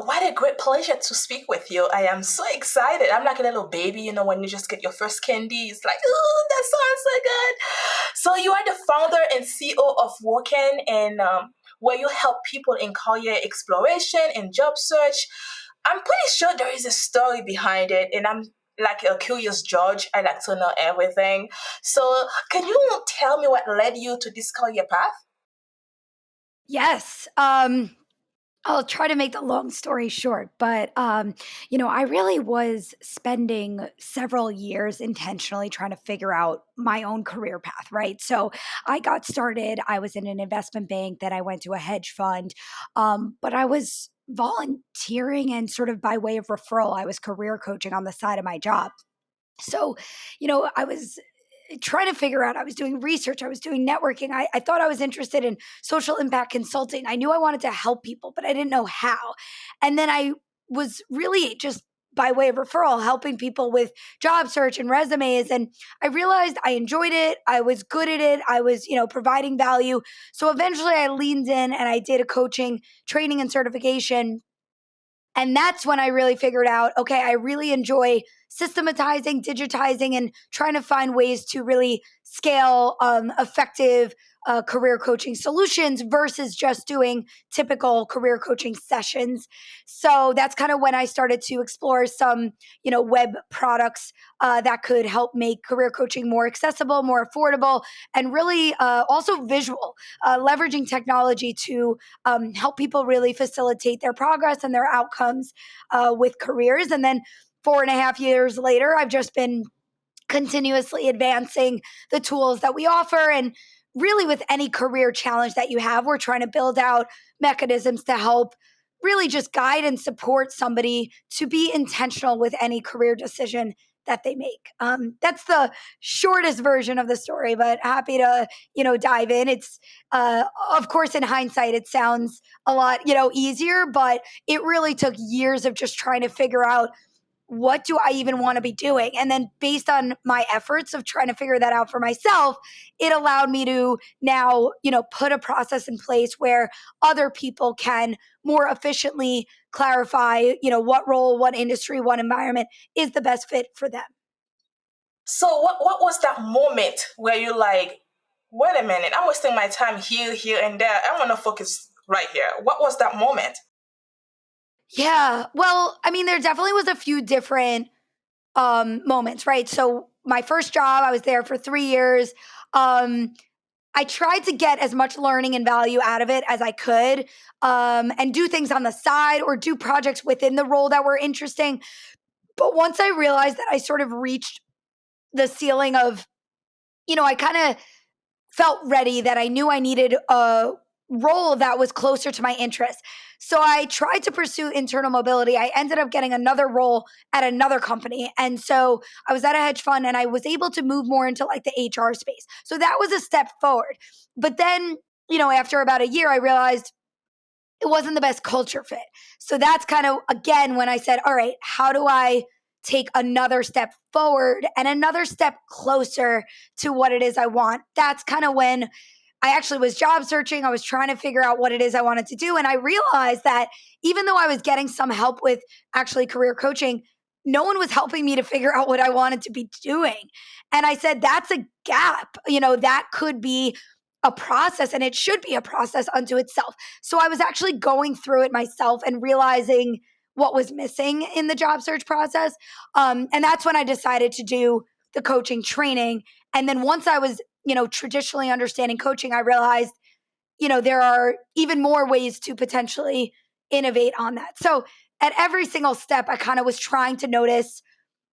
What a great pleasure to speak with you. I am so excited. I'm like a little baby, when you just get your first candy. It's like, oh, that sounds so good. So you are the founder and CEO of WOKEN, and where you help people in career exploration and job search. I'm pretty sure there is a story behind it, and I'm like a curious judge. I like to know everything. So can you tell me what led you to this career path? Yes. I'll try to make the long story short, but I really was spending several years intentionally trying to figure out my own career path, right? So I got started. I was in an investment bank, then I went to a hedge fund, but I was volunteering and sort of by way of referral, I was career coaching on the side of my job. So, I was trying to figure out, I was doing research, I was doing networking. I thought I was interested in social impact consulting. I knew I wanted to help people, but I didn't know how. And then I was really just by way of referral, helping people with job search and resumes. And I realized I enjoyed it. I was good at it. I was, providing value. So eventually I leaned in and I did a coaching, training, and certification. And that's when I really figured out, okay, I really enjoy systematizing, digitizing, and trying to find ways to really scale effective career coaching solutions versus just doing typical career coaching sessions. So that's kind of when I started to explore some, web products that could help make career coaching more accessible, more affordable, and really also visual, leveraging technology to help people really facilitate their progress and their outcomes with careers. And then 4.5 years later, I've just been continuously advancing the tools that we offer. And really, with any career challenge that you have, we're trying to build out mechanisms to help really just guide and support somebody to be intentional with any career decision that they make. That's the shortest version of the story, but happy to, dive in. It's, of course, in hindsight, it sounds a lot, easier, but it really took years of just trying to figure out what do I even want to be doing? And then based on my efforts of trying to figure that out for myself, it allowed me to now, put a process in place where other people can more efficiently clarify, what role, what industry, what environment is the best fit for them. So what was that moment where you like, wait a minute, I'm wasting my time here, and there. I want to focus right here. What was that moment? Yeah. Well, I mean, there definitely was a few different moments, right? So my first job, I was there for 3 years. I tried to get as much learning and value out of it as I could, and do things on the side or do projects within the role that were interesting. But once I realized that I sort of reached the ceiling of, I kind of felt ready, that I knew I needed a role that was closer to my interests. So I tried to pursue internal mobility. I ended up getting another role at another company. And so I was at a hedge fund and I was able to move more into like the HR space. So that was a step forward. But then, after about a year, I realized it wasn't the best culture fit. So that's kind of, again, when I said, all right, how do I take another step forward and another step closer to what it is I want? That's kind of when I actually was job searching. I was trying to figure out what it is I wanted to do. And I realized that even though I was getting some help with actually career coaching, no one was helping me to figure out what I wanted to be doing. And I said, that's a gap. That could be a process, and it should be a process unto itself. So I was actually going through it myself and realizing what was missing in the job search process. And that's when I decided to do the coaching training. And then once I was, traditionally understanding coaching, I realized, there are even more ways to potentially innovate on that. So at every single step, I kind of was trying to notice,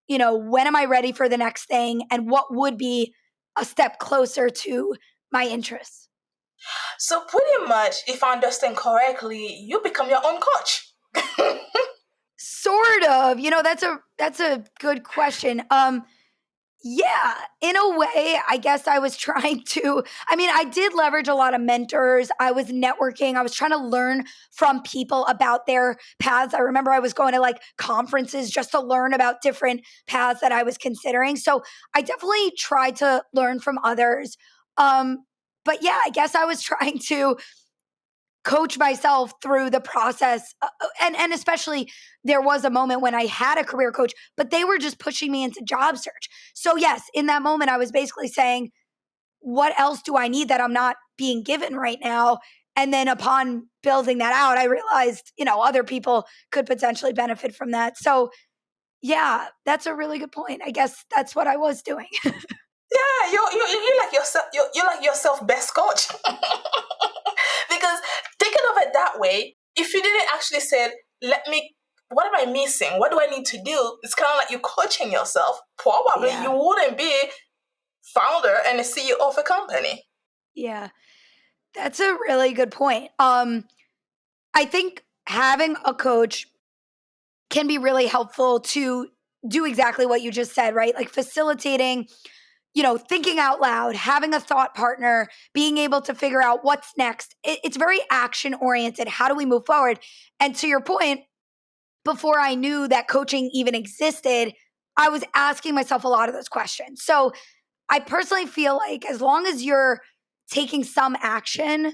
when am I ready for the next thing and what would be a step closer to my interests. So pretty much, if I understand correctly, you become your own coach. Sort of, that's a good question. Yeah, in a way, I guess I was trying to, I did leverage a lot of mentors. I was networking. I was trying to learn from people about their paths. I remember I was going to like conferences just to learn about different paths that I was considering. So I definitely tried to learn from others. But yeah, I guess I was trying to coach myself through the process. And especially there was a moment when I had a career coach, but they were just pushing me into job search. So yes, in that moment, I was basically saying, what else do I need that I'm not being given right now? And then upon building that out, I realized, other people could potentially benefit from that. So yeah, that's a really good point. I guess that's what I was doing. Yeah, you like yourself. You like yourself best coach. Because thinking of it that way, if you didn't actually say, "Let me," what am I missing? What do I need to do? It's kind of like you're coaching yourself. Probably Yeah. you wouldn't be founder and a CEO of a company. Yeah, that's a really good point. I think having a coach can be really helpful to do exactly what you just said, right? Like facilitating, thinking out loud, having a thought partner, being able to figure out what's next. It's very action oriented. How do we move forward? And to your point, before I knew that coaching even existed, I was asking myself a lot of those questions. So I personally feel like as long as you're taking some action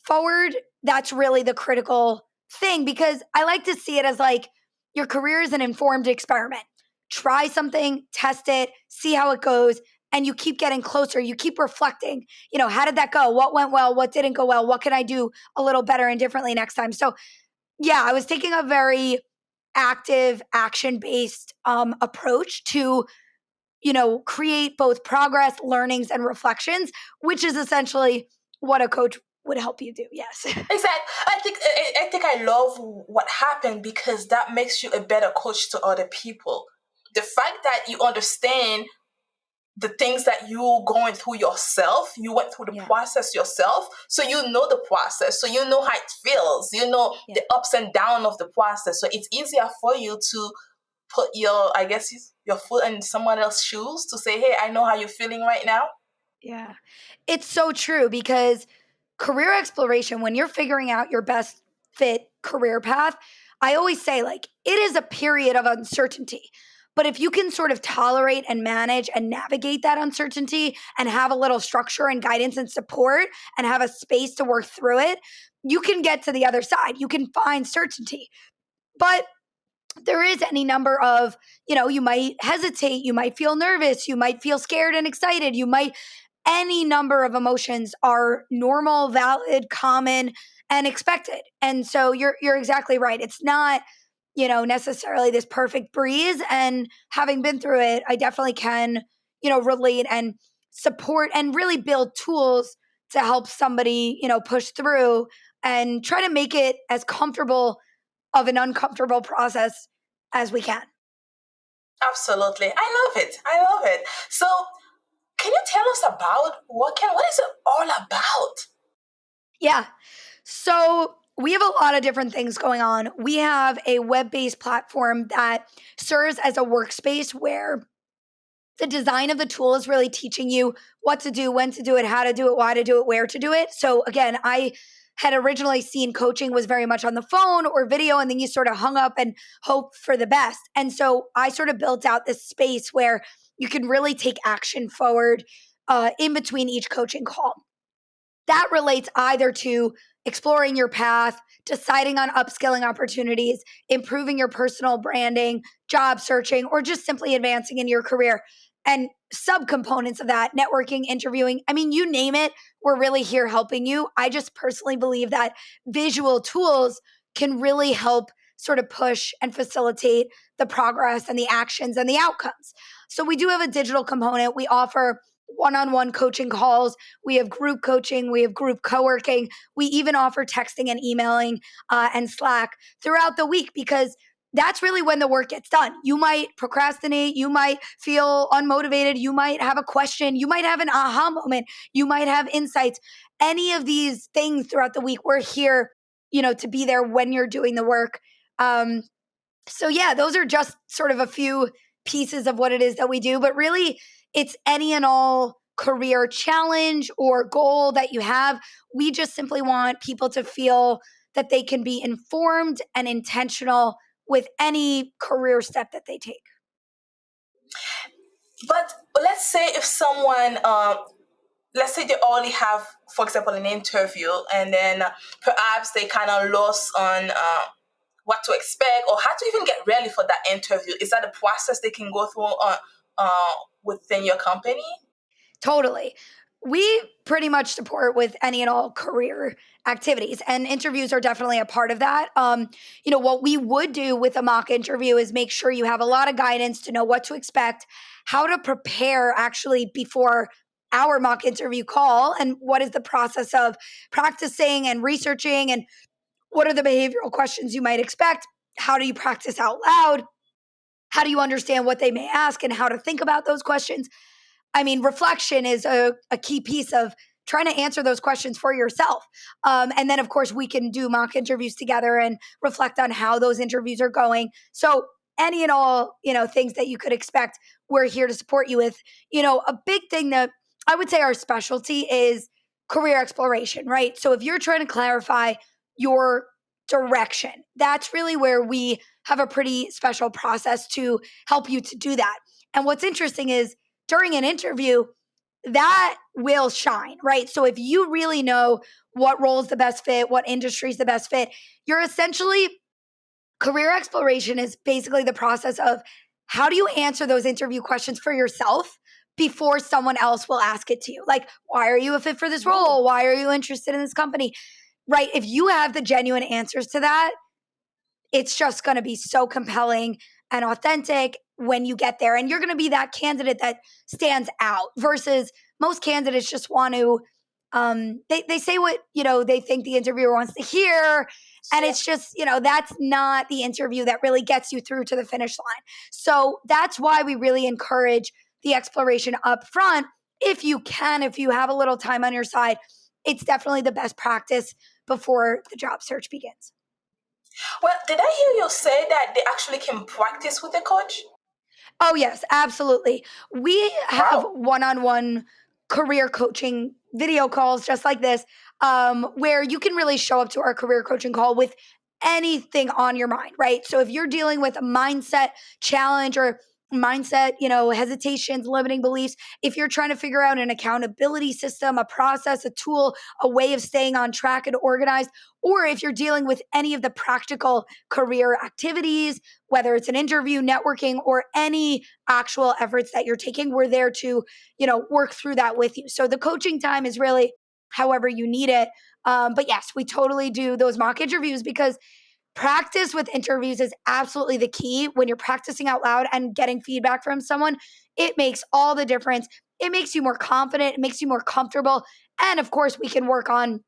forward, that's really the critical thing, because I like to see it as like your career is an informed experiment. Try something, test it, see how it goes, and you keep getting closer. You keep reflecting. How did that go? What went well? What didn't go well? What can I do a little better and differently next time? So, yeah, I was taking a very active, action based approach to create both progress, learnings, and reflections, which is essentially what a coach would help you do. Yes. Exactly. I think I love what happened because that makes you a better coach to other people. The fact that you understand the things that you're going through yourself, you went through the Yeah. process yourself, so you know the process, so you know how it feels, the ups and downs of the process. So it's easier for you to put your foot in someone else's shoes to say, hey, I know how you're feeling right now. Yeah. It's so true, because career exploration, when you're figuring out your best fit career path, I always say, like, it is a period of uncertainty. But if you can sort of tolerate and manage and navigate that uncertainty and have a little structure and guidance and support and have a space to work through it, you can get to the other side. You can find certainty. But there is any number of, you might hesitate, you might feel nervous, you might feel scared and excited, any number of emotions are normal, valid, common, and expected. And so you're exactly right. It's not, necessarily this perfect breeze. And having been through it, I definitely can, relate and support and really build tools to help somebody, push through and try to make it as comfortable of an uncomfortable process as we can. Absolutely. I love it. So can you tell us about WOKEN? What is it all about? Yeah. So we have a lot of different things going on. We have a web-based platform that serves as a workspace where the design of the tool is really teaching you what to do, when to do it, how to do it, why to do it, where to do it. So again, I had originally seen coaching was very much on the phone or video, and then you sort of hung up and hope for the best. And so I sort of built out this space where you can really take action forward in between each coaching call. That relates either to exploring your path, deciding on upskilling opportunities, improving your personal branding, job searching, or just simply advancing in your career. And subcomponents of that, networking, interviewing, I mean, you name it, we're really here helping you. I just personally believe that visual tools can really help sort of push and facilitate the progress and the actions and the outcomes. So we do have a digital component. We offer one-on-one coaching calls. We have group coaching. We have group co-working. We even offer texting and emailing and Slack throughout the week, because that's really when the work gets done. You might procrastinate. You might feel unmotivated. You might have a question. You might have an aha moment. You might have insights. Any of these things throughout the week, we're here, to be there when you're doing the work. So yeah, those are just sort of a few pieces of what it is that we do, but really it's any and all career challenge or goal that you have. We just simply want people to feel that they can be informed and intentional with any career step that they take. But let's say if someone let's say they only have, for example, an interview, and then perhaps they kind of lost on what to expect or how to even get ready for that interview. Is that a process they can go through uh, within your company? Totally. We pretty much support with any and all career activities, and interviews are definitely a part of that. What we would do with a mock interview is make sure you have a lot of guidance to know what to expect, how to prepare actually before our mock interview call, and what is the process of practicing and researching, and what are the behavioral questions you might expect. How do you practice out loud? How do you understand what they may ask and how to think about those questions? I mean, reflection is a key piece of trying to answer those questions for yourself. And then, of course, we can do mock interviews together and reflect on how those interviews are going. So, any and all, things that you could expect, we're here to support you with. A big thing that I would say our specialty is career exploration, right? So, if you're trying to clarify your direction, that's really where we have a pretty special process to help you to do that. And what's interesting is, during an interview, that will shine, right? So if you really know what role is the best fit, what industry is the best fit, you're essentially, career exploration is basically the process of how do you answer those interview questions for yourself before someone else will ask it to you. Like, why are you a fit for this role? Why are you interested in this company? Right? If you have the genuine answers to that, it's just going to be so compelling and authentic when you get there. And you're going to be that candidate that stands out versus most candidates just want to, they say what, they think the interviewer wants to hear. And it's just, that's not the interview that really gets you through to the finish line. So that's why we really encourage the exploration up front. If you can, if you have a little time on your side, it's definitely the best practice before the job search begins. Well, did I hear you say that they actually can practice with a coach? Oh, yes, absolutely. We have Wow. one on one career coaching video calls just like this, where you can really show up to our career coaching call with anything on your mind, right? So if you're dealing with a mindset challenge or mindset, hesitations, limiting beliefs, if you're trying to figure out an accountability system, a process, a tool, a way of staying on track and organized, or if you're dealing with any of the practical career activities, whether it's an interview, networking, or any actual efforts that you're taking, we're there to, work through that with you. So the coaching time is really however you need it. But yes, we totally do those mock interviews because practice with interviews is absolutely the key. When you're practicing out loud and getting feedback from someone, it makes all the difference. It makes you more confident, it makes you more comfortable. And of course, we can work on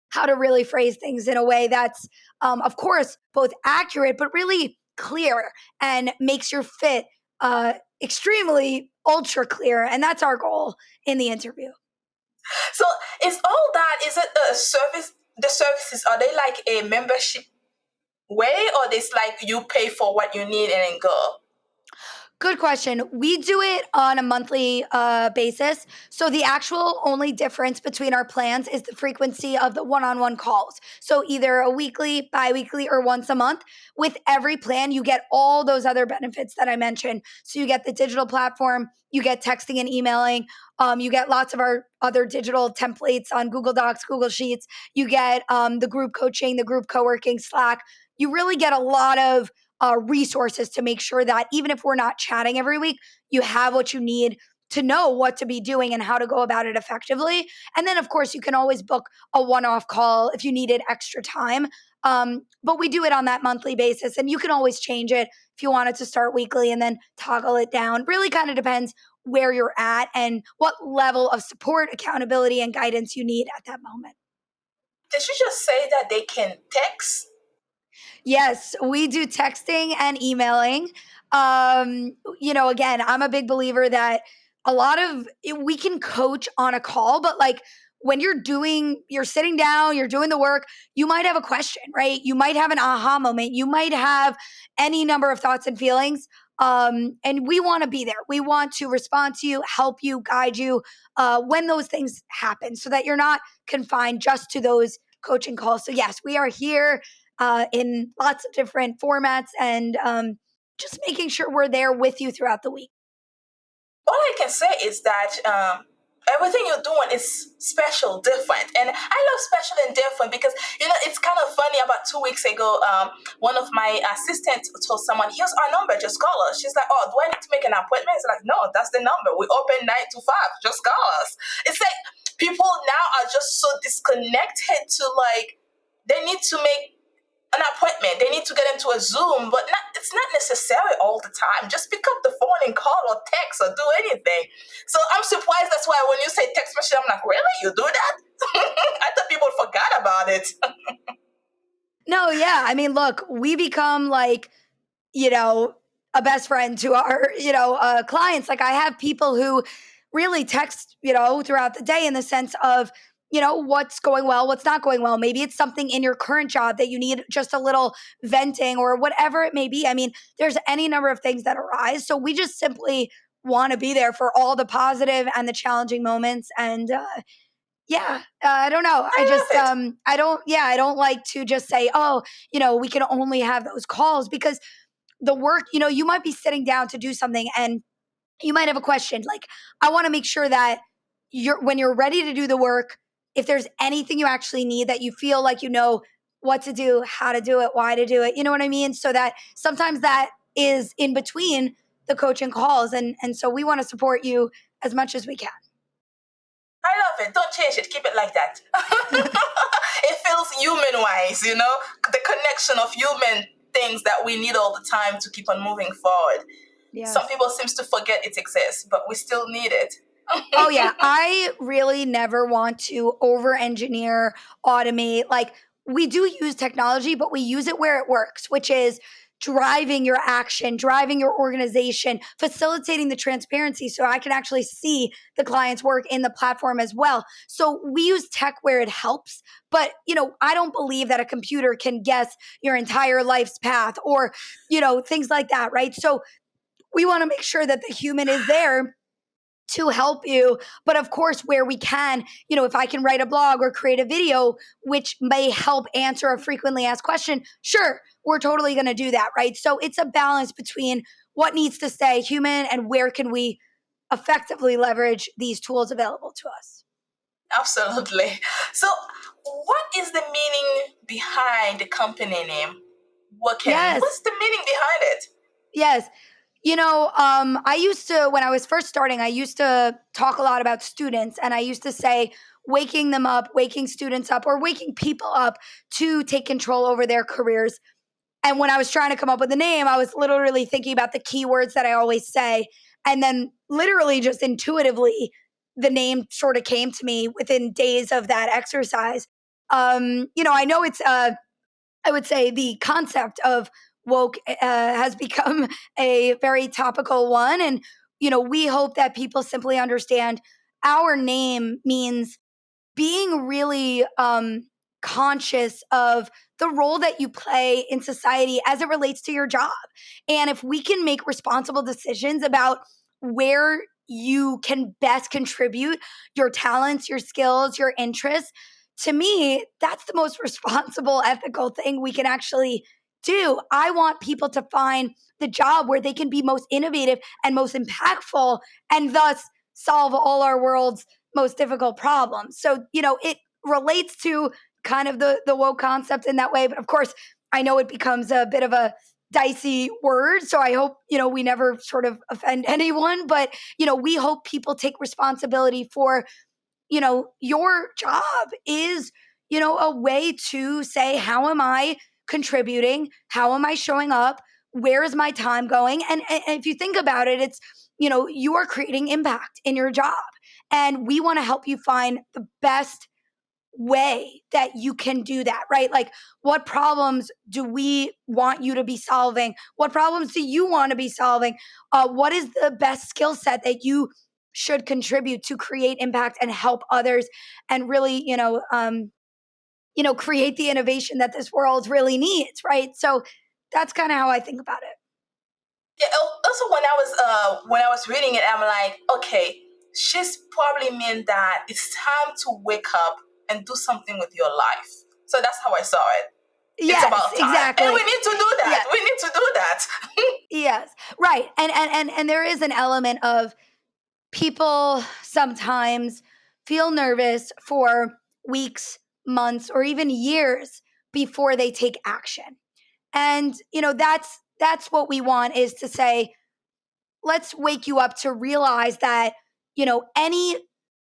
how to really phrase things in a way that's, of course, both accurate, but really clear and makes your fit extremely ultra clear. And that's our goal in the interview. So is all that, is it a service? The services, are they like a membership way, or it's like you pay for what you need and then go? Good question. We do it on a monthly basis. So the actual only difference between our plans is the frequency of the one-on-one calls. So either a weekly, bi-weekly, or once a month. With every plan, you get all those other benefits that I mentioned. So you get the digital platform, you get texting and emailing, you get lots of our other digital templates on Google Docs, Google Sheets. You get the group coaching, the group co-working, Slack. You really get a lot of resources to make sure that even if we're not chatting every week, you have what you need to know what to be doing and how to go about it effectively. And then, of course, you can always book a one off call if you needed extra time. But we do it on that monthly basis, and you can always change it if you want it to start weekly and then toggle it down. Really kind of depends where you're at and what level of support, accountability, and guidance you need at that moment. Did you just say that they can text? Yes, we do texting and emailing. Again, I'm a big believer that a lot of we can coach on a call, but like when you're sitting down, you're doing the work, you might have a question, right? You might have an aha moment. You might have any number of thoughts and feelings. And we want to be there. We want to respond to you, help you, guide you when those things happen so that you're not confined just to those coaching calls. So, yes, we are here in lots of different formats and just making sure we're there with you throughout the week. All I can say is that Everything you're doing is special, different. And I love special and different because, it's kind of funny. About 2 weeks ago, one of my assistants told someone, here's our number, just call us. She's like, oh, do I need to make an appointment? It's like, no, that's the number. We open 9 to 5, just call us. It's like people now are just so disconnected to, like, they need to make an appointment. They need to get into a Zoom, but it's not necessary all the time. Just pick up the phone and call or text or do anything. So I'm surprised. That's why when you say text message, I'm like, really? You do that? I thought people forgot about it. No, yeah. I mean, look, we become like, a best friend to our, clients. Like I have people who really text, throughout the day in the sense of, what's going well, what's not going well. Maybe it's something in your current job that you need just a little venting or whatever it may be. I mean, there's any number of things that arise. So we just simply want to be there for all the positive and the challenging moments. And I don't know. I just, I don't like to just say, oh, we can only have those calls because the work, you might be sitting down to do something and you might have a question. Like, I want to make sure that when you're ready to do the work, if there's anything you actually need that you feel like you know what to do, how to do it, why to do it, you know what I mean? So that sometimes that is in between the coaching calls. And so we want to support you as much as we can. I love it. Don't change it. Keep it like that. It feels human-wise, the connection of human things that we need all the time to keep on moving forward. Yes. Some people seem to forget it exists, but we still need it. Oh, yeah. I really never want to over-engineer, automate. Like, we do use technology, but we use it where it works, which is driving your action, driving your organization, facilitating the transparency so I can actually see the client's work in the platform as well. So we use tech where it helps, but I don't believe that a computer can guess your entire life's path or, things like that, right? So we want to make sure that the human is there to help you. But of course, where we can, if I can write a blog or create a video, which may help answer a frequently asked question, sure, we're totally going to do that, right? So it's a balance between what needs to stay human and where can we effectively leverage these tools available to us. Absolutely. So what is the meaning behind the company name, WOKEN? Yes. What's the meaning behind it? Yes. I used to, when I was first starting, I used to talk a lot about students and I used to say, waking them up, waking students up, or waking people up to take control over their careers. And when I was trying to come up with a name, I was literally thinking about the keywords that I always say. And then literally just intuitively, the name sort of came to me within days of that exercise. I know it's, I would say the concept of woke has become a very topical one. And, we hope that people simply understand our name means being really conscious of the role that you play in society as it relates to your job. And if we can make responsible decisions about where you can best contribute your talents, your skills, your interests, to me, that's the most responsible, ethical thing we can actually do. I want people to find the job where they can be most innovative and most impactful and thus solve all our world's most difficult problems. So, it relates to kind of the woke concept in that way. But of course, I know it becomes a bit of a dicey word. So I hope, we never sort of offend anyone. But, we hope people take responsibility for, your job is, a way to say, how am I contributing? How am I showing up? Where is my time going? And if you think about it, it's, you are creating impact in your job. And we want to help you find the best way that you can do that, right? Like, what problems do we want you to be solving? What problems do you want to be solving? What is the best skill set that you should contribute to create impact and help others and really, create the innovation that this world really needs, right? So that's kind of how I think about it. Yeah. Also, when I was reading it, I'm like, okay, she's probably meant that it's time to wake up and do something with your life. So that's how I saw it. Yes, it's about time. Exactly. And we need to do that. Yes. We need to do that. Yes, right. And there is an element of people sometimes feel nervous for weeks, months, or even years before they take action. And, that's what we want, is to say, let's wake you up to realize that, any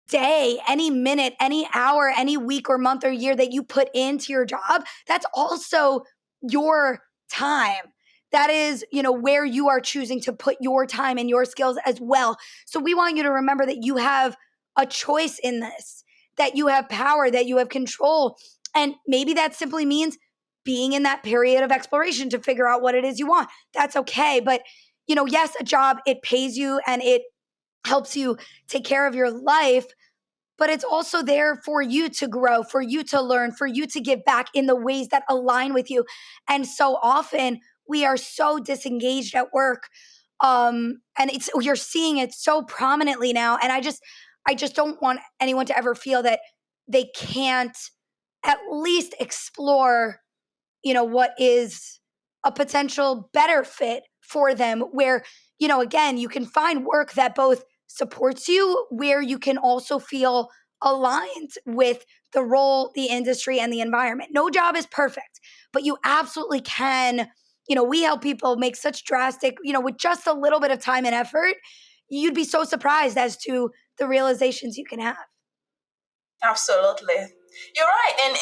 day, any minute, any hour, any week or month or year that you put into your job, that's also your time. That is, where you are choosing to put your time and your skills as well. So we want you to remember that you have a choice in this, that you have power, that you have control. And maybe that simply means being in that period of exploration to figure out what it is you want. That's okay. But, yes, a job, it pays you and it helps you take care of your life, but it's also there for you to grow, for you to learn, for you to give back in the ways that align with you. And so often we are so disengaged at work. And you're seeing it so prominently now. And I just don't want anyone to ever feel that they can't at least explore, what is a potential better fit for them, where, again, you can find work that both supports you, where you can also feel aligned with the role, the industry, and the environment. No job is perfect, but you absolutely can. We help people make such drastic, with just a little bit of time and effort, you'd be so surprised as to the realizations you can have. Absolutely. You're right. And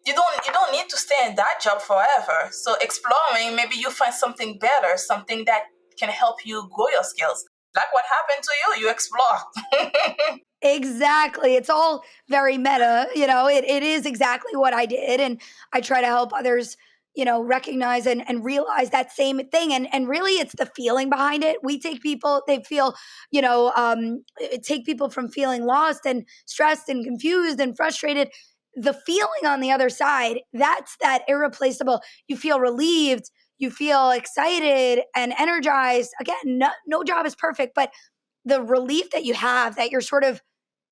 you don't need to stay in that job forever. So exploring, maybe you find something better, something that can help you grow your skills. Like what happened to you, you explore. Exactly. It's all very meta. It is exactly what I did. And I try to help others, recognize and realize that same thing. And really, it's the feeling behind it. We take people, they feel, take people from feeling lost and stressed and confused and frustrated. The feeling on the other side, that's that irreplaceable. You feel relieved, you feel excited and energized. Again, no job is perfect, but the relief that you have, that you're sort of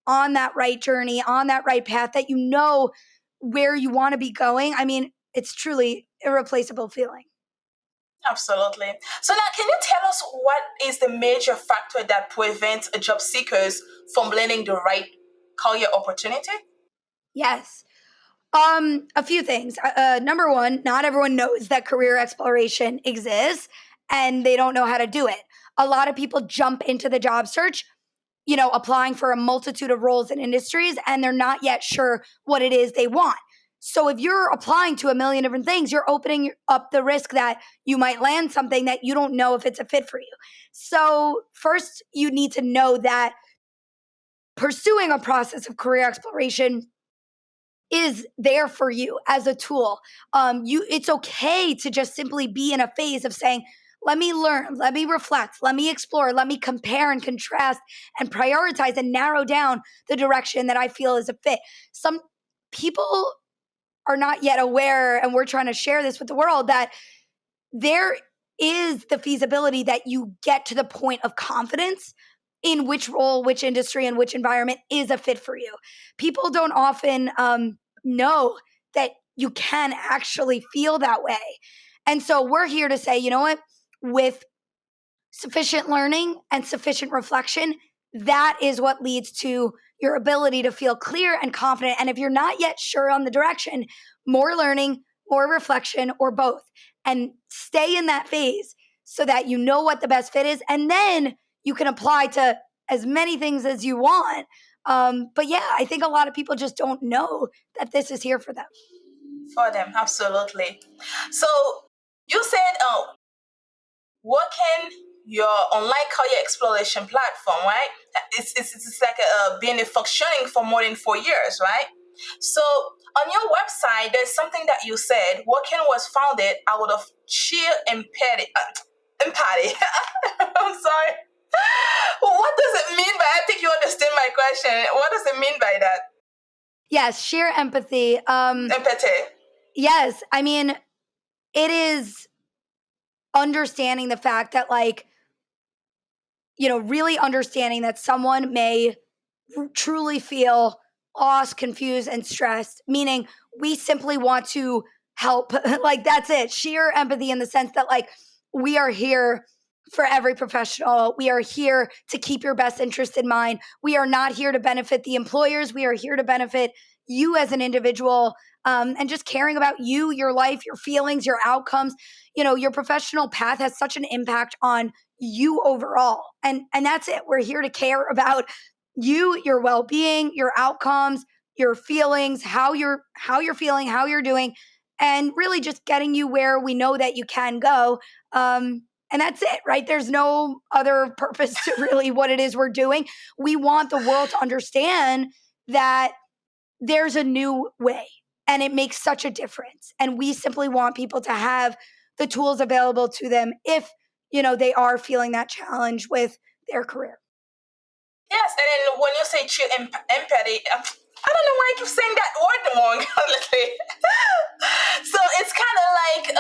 on that right journey, on that right path, that where you want to be going. I mean, it's truly irreplaceable feeling. Absolutely. So now, can you tell us what is the major factor that prevents job seekers from landing the right career opportunity? Yes. A few things. Number one, not everyone knows that career exploration exists and they don't know how to do it. A lot of people jump into the job search, applying for a multitude of roles and industries, and they're not yet sure what it is they want. So if you're applying to a million different things, you're opening up the risk that you might land something that you don't know if it's a fit for you. So first, you need to know that pursuing a process of career exploration is there for you as a tool. It's okay to just simply be in a phase of saying, let me learn, let me reflect, let me explore, let me compare and contrast and prioritize and narrow down the direction that I feel is a fit. Some people are not yet aware, and we're trying to share this with the world, that there is the feasibility that you get to the point of confidence in which role, which industry, and which environment is a fit for you. People don't often know that you can actually feel that way. And so we're here to say, you know what? With sufficient learning and sufficient reflection, that is what leads to your ability to feel clear and confident. And if you're not yet sure on the direction, more learning, more reflection, or both. And stay in that phase so that you know what the best fit is. And then you can apply to as many things as you want. But yeah, I think a lot of people just don't know that this is here for them. For them, absolutely. So you said, WOKEN, your online career exploration platform, right? It's like been functioning for more than 4 years, right? So on your website, there's something that you said. WOKEN was founded out of sheer empathy. Empathy. I'm sorry. What does it mean by? I think you understand my question. What does it mean by that? Yes, sheer empathy. Empathy. Yes, I mean, it is understanding the fact that, like, really understanding that someone may truly feel lost, confused, and stressed, meaning we simply want to help. Like, that's it. Sheer empathy in the sense that, like, we are here for every professional. We are here to keep your best interest in mind. We are not here to benefit the employers. We are here to benefit you as an individual, and just caring about you, your life, your feelings, your outcomes. Your professional path has such an impact on you overall. And that's it. We're here to care about you, your well-being, your outcomes, your feelings, how you're feeling, how you're doing, and really just getting you where we know that you can go. And that's it, right? There's no other purpose to really what it is we're doing. We want the world to understand that there's a new way, and it makes such a difference. And we simply want people to have the tools available to them if, they are feeling that challenge with their career. Yes, and then when you say true empathy, I don't know why I keep saying that word wrong, honestly. So it's kind of like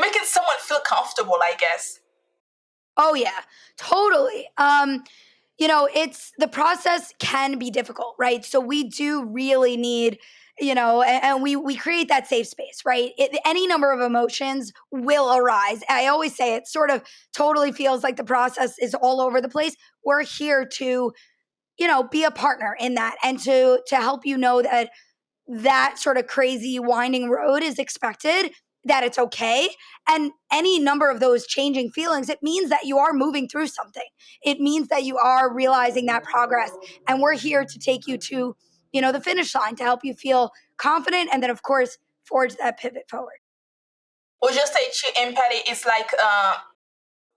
making someone feel comfortable, I guess. Oh yeah, totally. It's the process can be difficult, right? So we do really need, and we create that safe space, right? Any number of emotions will arise. I always say it sort of totally feels like the process is all over the place. We're here to, be a partner in that, and to help you know that sort of crazy winding road is expected, that it's okay. And any number of those changing feelings, it means that you are moving through something. It means that you are realizing that progress. And we're here to take you to, the finish line, to help you feel confident, and then of course forge that pivot forward. Would you say true empathy is like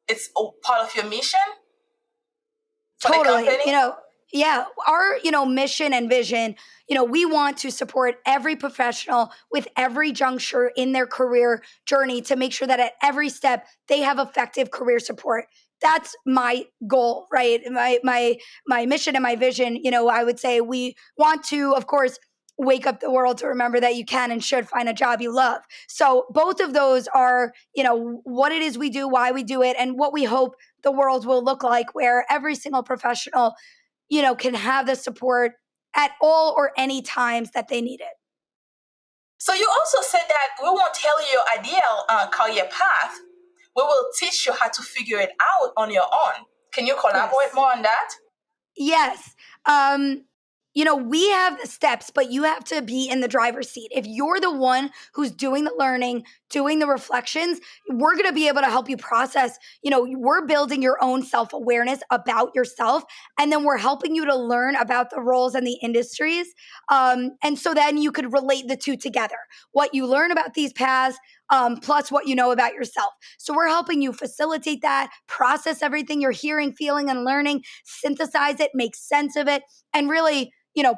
it's part of your mission for Totally. the company? Yeah, our, mission and vision, we want to support every professional with every juncture in their career journey to make sure that at every step they have effective career support. That's my goal, right? My mission and my vision, I would say we want to, of course, wake up the world to remember that you can and should find a job you love. So both of those are, what it is we do, why we do it, and what we hope the world will look like, where every single professional, can have the support at all or any times that they need it. So you also said that we won't tell you your ideal career path. We will teach you how to figure it out on your own. Can you collaborate more on that? Yes. We have the steps, but you have to be in the driver's seat. If you're the one who's doing the learning, doing the reflections, we're going to be able to help you process. We're building your own self-awareness about yourself, and then we're helping you to learn about the roles and the industries. And so then you could relate the two together. What you learn about these paths, plus what you know about yourself. So we're helping you facilitate that, process everything you're hearing, feeling, and learning, synthesize it, make sense of it, and really,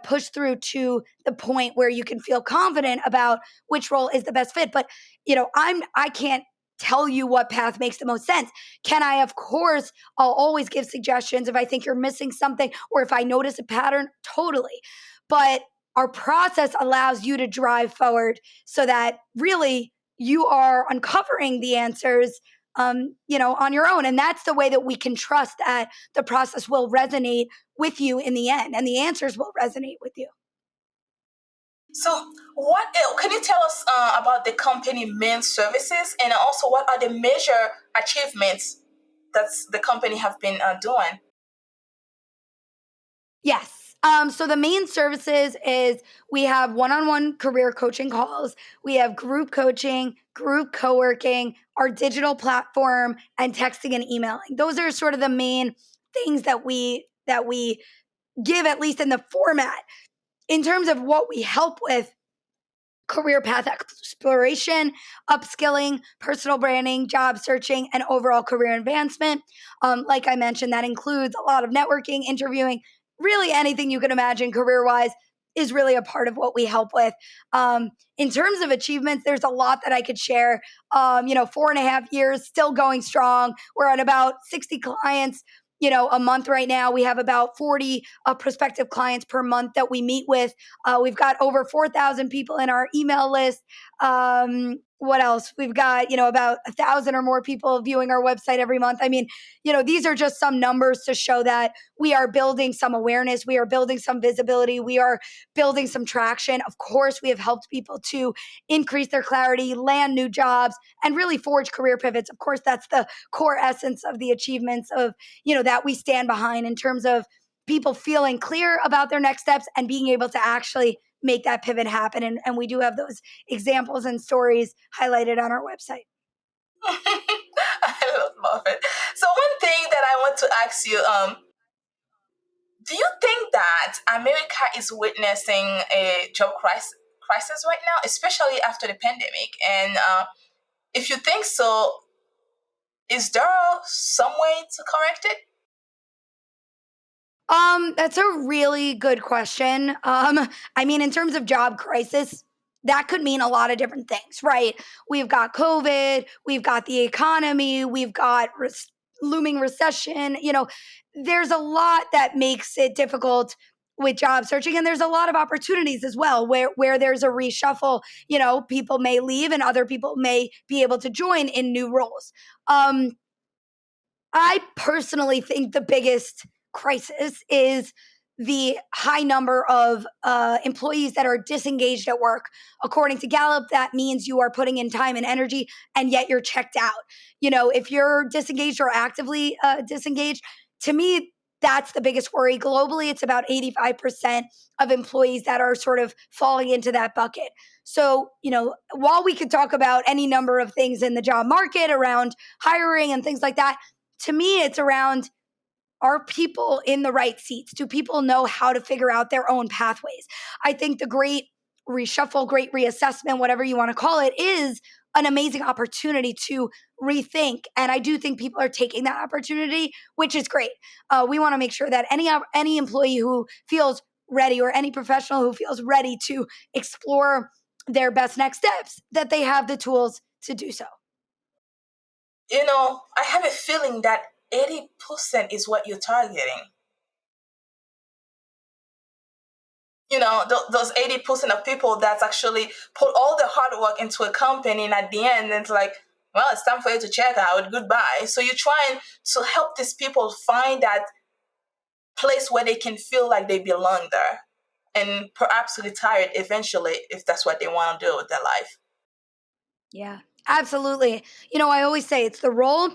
push through to the point where you can feel confident about which role is the best fit. But, I can't tell you what path makes the most sense. Can I? Of course, I'll always give suggestions if I think you're missing something or if I notice a pattern, totally. But our process allows you to drive forward so that really you are uncovering the answers, on your own. And that's the way that we can trust that the process will resonate with you in the end, and the answers will resonate with you. So, what can you tell us about the company main services, and also what are the major achievements that the company have been doing? Yes. So the main services is we have one-on-one career coaching calls. We have group coaching, group co-working, our digital platform, and texting and emailing. Those are sort of the main things that we give, at least in the format. In terms of what we help with: career path exploration, upskilling, personal branding, job searching, and overall career advancement. Like I mentioned, that includes a lot of networking, interviewing, really anything you can imagine career-wise is really a part of what we help with. In terms of achievements, there's a lot that I could share. 4.5 years, still going strong. We're at about 60 clients, a month right now. We have about 40 prospective clients per month that we meet with. We've got over 4,000 people in our email list. what else? We've got, about 1,000 or more people viewing our website every month. I mean, these are just some numbers to show that we are building some awareness. We are building some visibility. We are building some traction. Of course, we have helped people to increase their clarity, land new jobs, and really forge career pivots. Of course, that's the core essence of the achievements of, that we stand behind in terms of people feeling clear about their next steps and being able to actually make that pivot happen. And we do have those examples and stories highlighted on our website. I love it. So one thing that I want to ask you, do you think that America is witnessing a job crisis right now, especially after the pandemic? And if you think so, is there some way to correct it? That's a really good question. I mean, in terms of job crisis, that could mean a lot of different things, right? We've got COVID, we've got the economy, we've got looming recession. There's a lot that makes it difficult with job searching, and there's a lot of opportunities as well where there's a reshuffle. People may leave and other people may be able to join in new roles. I personally think the biggest crisis is the high number of employees that are disengaged at work. According to Gallup, that means you are putting in time and energy and yet you're checked out. If you're disengaged or actively disengaged, to me, that's the biggest worry. Globally, it's about 85% of employees that are sort of falling into that bucket. So, while we could talk about any number of things in the job market around hiring and things like that, to me, it's around, are people in the right seats? Do people know how to figure out their own pathways? I think the great reshuffle, great reassessment, whatever you want to call it, is an amazing opportunity to rethink. And I do think people are taking that opportunity, which is great. We want to make sure that any employee who feels ready, or any professional who feels ready to explore their best next steps, that they have the tools to do so. I have a feeling that 80% is what you're targeting. Those 80% of people that's actually put all the hard work into a company, and at the end, it's like, well, it's time for you to check out. Goodbye. So you're trying to help these people find that place where they can feel like they belong there and perhaps retire eventually if that's what they want to do with their life. Yeah, absolutely. I always say it's the role,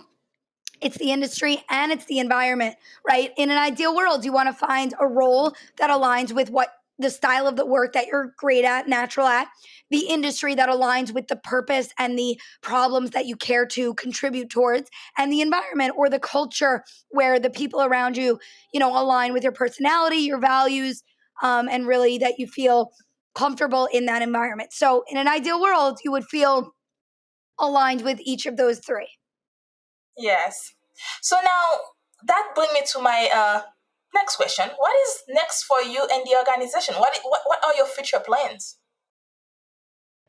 it's the industry, and it's the environment, right? In an ideal world, you want to find a role that aligns with what the style of the work that you're great at, natural at, the industry that aligns with the purpose and the problems that you care to contribute towards, and the environment or the culture where the people around you, align with your personality, your values, and really that you feel comfortable in that environment. So in an ideal world, you would feel aligned with each of those three. Yes. So now that brings me to my next question. What is next for you and the organization? What are your future plans?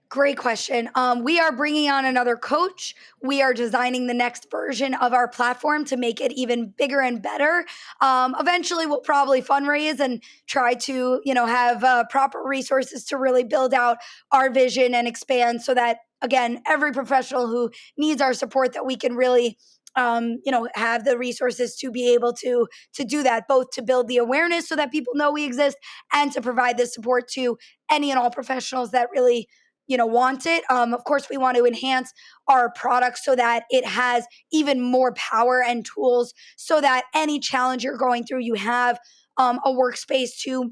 Great question. We are bringing on another coach. We are designing the next version of our platform to make it even bigger and better. Eventually, we'll probably fundraise and try to, have proper resources to really build out our vision and expand, so that, again, every professional who needs our support, that we can really have the resources to be able to do that, both to build the awareness so that people know we exist, and to provide the support to any and all professionals that really want it. Of course, we want to enhance our product so that it has even more power and tools, so that any challenge you're going through, you have a workspace to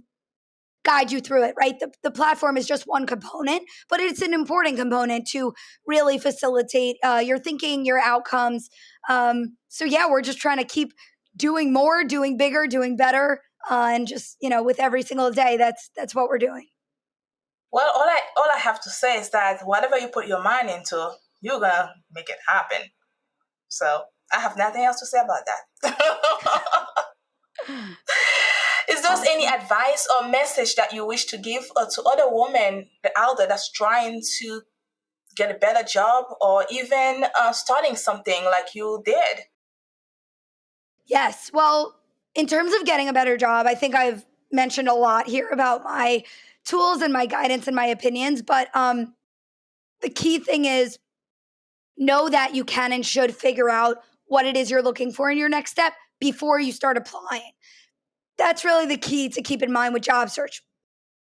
guide you through it, right? The platform is just one component, but it's an important component to really facilitate your thinking, your outcomes. So yeah, we're just trying to keep doing more, doing bigger, doing better, and just, with every single day, that's what we're doing. Well, all I have to say is that whatever you put your mind into, you're gonna make it happen. So I have nothing else to say about that. Is there any advice or message that you wish to give to other women out there that's trying to get a better job, or even starting something like you did? Yes. Well, in terms of getting a better job, I think I've mentioned a lot here about my tools and my guidance and my opinions, but the key thing is know that you can and should figure out what it is you're looking for in your next step before you start applying. That's really the key to keep in mind with job search.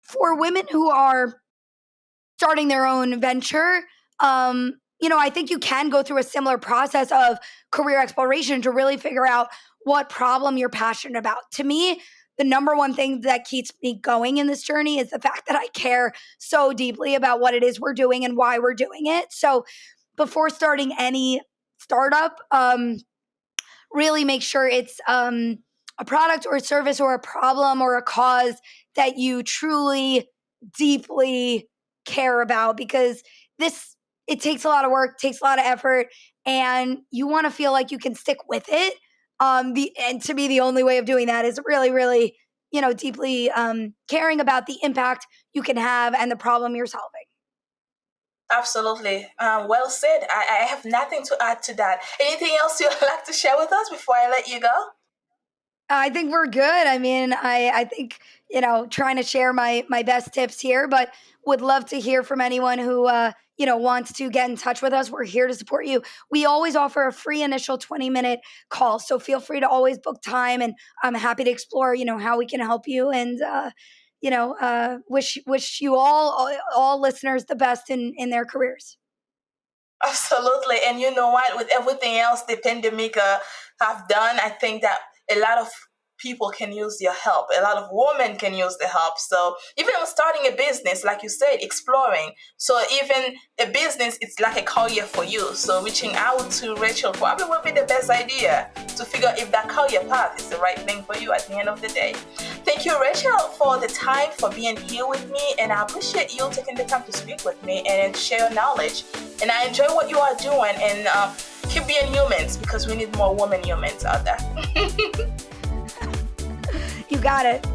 For women who are starting their own venture, I think you can go through a similar process of career exploration to really figure out what problem you're passionate about. To me, the number one thing that keeps me going in this journey is the fact that I care so deeply about what it is we're doing and why we're doing it. So before starting any startup, really make sure it's a product or a service or a problem or a cause that you truly, deeply care about, because it takes a lot of work, takes a lot of effort, and you want to feel like you can stick with it. And to me, the only way of doing that is really, really, deeply caring about the impact you can have and the problem you're solving. Absolutely. Well said. I have nothing to add to that. Anything else you'd like to share with us before I let you go? I think we're good. I mean, I think, trying to share my best tips here, but would love to hear from anyone who, wants to get in touch with us. We're here to support you. We always offer a free initial 20-minute call. So feel free to always book time, and I'm happy to explore, how we can help you, and, wish you all listeners the best in their careers. Absolutely. And you know what? With everything else the pandemic have done, I think that a lot of people can use your help. A lot of women can use the help. So even on starting a business, like you said, exploring. So even a business, it's like a career for you. So reaching out to Rachel probably will be the best idea to figure if that career path is the right thing for you at the end of the day. Thank you, Rachel, for the time, for being here with me. And I appreciate you taking the time to speak with me and share your knowledge. And I enjoy what you are doing, and keep being humans, because we need more women humans out there. You got it.